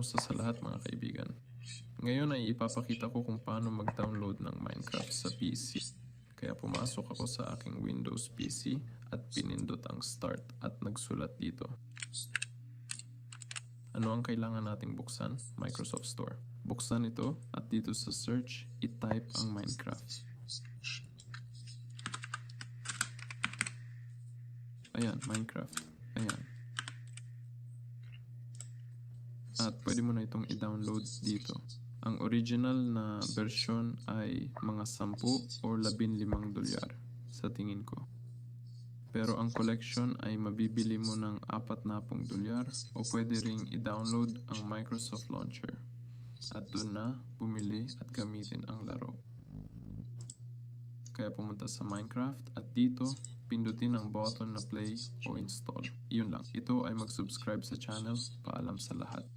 Kamusta sa lahat mga kaibigan? Ngayon ay ipapakita ko kung paano mag-download ng Minecraft sa PC. Kaya pumasok ako sa aking Windows PC at pinindot ang Start at nagsulat dito. Ano ang kailangan nating buksan? Microsoft Store. Buksan ito at dito sa search, i-type ang Minecraft. Ayan, Minecraft. Ayan. At pwede mo na itong i-download dito. Ang original na version ay mga 10 or 15 dolyar sa tingin ko. Pero ang collection ay mabibili mo ng 40 dolyar o pwede ring i-download ang Microsoft Launcher. At doon na bumili at gamitin ang laro. Kaya pumunta sa Minecraft at dito pindutin ang button na play o install. Iyon lang. Ito ay mag-subscribe sa channel. Paalam sa lahat.